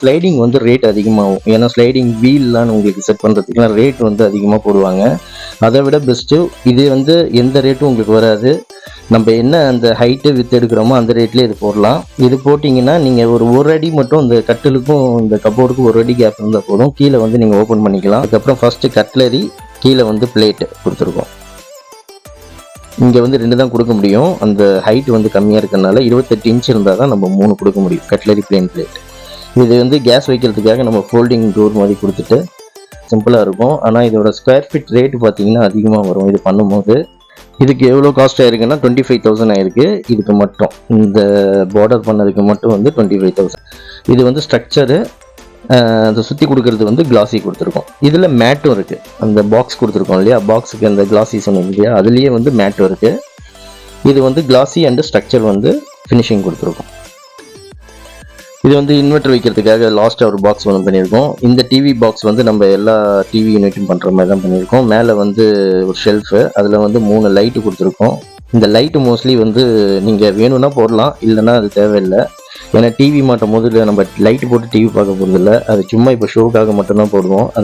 Sliding வந்து rate அதிகமாகும். ஏன்னா ஸ்லைடிங் வீல்லாம் உங்களுக்கு செட் பண்ணுறதுக்குலாம் ரேட் வந்து அதிகமாக போடுவாங்க. அதை விட பெஸ்ட்டு இது வந்து எந்த ரேட்டும் உங்களுக்கு வராது. நம்ம என்ன அந்த ஹைட்டு வித் எடுக்கிறோமோ அந்த ரேட்லேயே இது போடலாம். இது போட்டிங்கன்னா நீங்கள் ஒரு அடி மட்டும் இந்த கட்டிலுக்கும் இந்த கப்போர்டுக்கும் ஒரு அடி கேப் இருந்தால் போதும். கீழே வந்து நீங்கள் ஓப்பன் பண்ணிக்கலாம். அதுக்கப்புறம் ஃபஸ்ட்டு கட்லரி, கீழே வந்து பிளேட்டு கொடுத்துருக்கோம். இங்கே வந்து 2 தான் கொடுக்க முடியும். அந்த ஹைட் வந்து கம்மியாக இருக்கிறதுனால 28 இன்ச் இருந்தால் தான் நம்ம 3 கொடுக்க முடியும். Cutlery plain plate. இது வந்து கேஸ் வைக்கிறதுக்காக நம்ம ஃபோல்டிங் டோர் மாதிரி கொடுத்துட்டு சிம்பிளாக இருக்கும். ஆனால் இதோட ஸ்கொயர் ஃபீட் ரேட்டு பார்த்தீங்கன்னா அதிகமாக வரும். இது பண்ணும்போது இதுக்கு எவ்வளோ காஸ்ட் ஆயிருக்குன்னா 25,000 ஆயிருக்கு. இதுக்கு மட்டும் இந்த பார்டர் பண்ணதுக்கு மட்டும் வந்து 25,000. இது வந்து ஸ்ட்ரக்சரு, அதை சுற்றி கொடுக்கறது வந்து கிளாஸி கொடுத்துருக்கோம். இதில் மேட்டும் இருக்குது. அந்த பாக்ஸ் கொடுத்துருக்கோம் இல்லையா, பாக்ஸுக்கு அந்த கிளாஸி சொன்னீங்க இல்லையா, அதுலேயே வந்து மேட்டும் இருக்குது. இது வந்து கிளாஸி அண்டு ஸ்ட்ரக்சர் வந்து ஃபினிஷிங் கொடுத்துருக்கோம். இது வந்து இன்வெர்டர் வைக்கிறதுக்காக லாஸ்ட்டாக ஒரு பாக்ஸ் ஒன்று பண்ணியிருக்கோம். இந்த டிவி பாக்ஸ் வந்து நம்ம எல்லா டிவி யூனிட்டும் பண்ணுற மாதிரி தான் பண்ணியிருக்கோம். மேலே வந்து ஒரு ஷெல்ஃபு, அதில் வந்து 3 லைட்டு கொடுத்துருக்கோம். இந்த லைட்டு மோஸ்ட்லி வந்து நீங்கள் வேணும்னா போடலாம், இல்லைன்னா அது தேவையில்லை. ஏன்னா டிவி மாட்டும் போது நம்ம லைட்டு போட்டு டிவி பார்க்க போகிறதில்ல, அது சும்மா இப்போ ஷோக்காக மட்டும்தான் போடுவோம். அது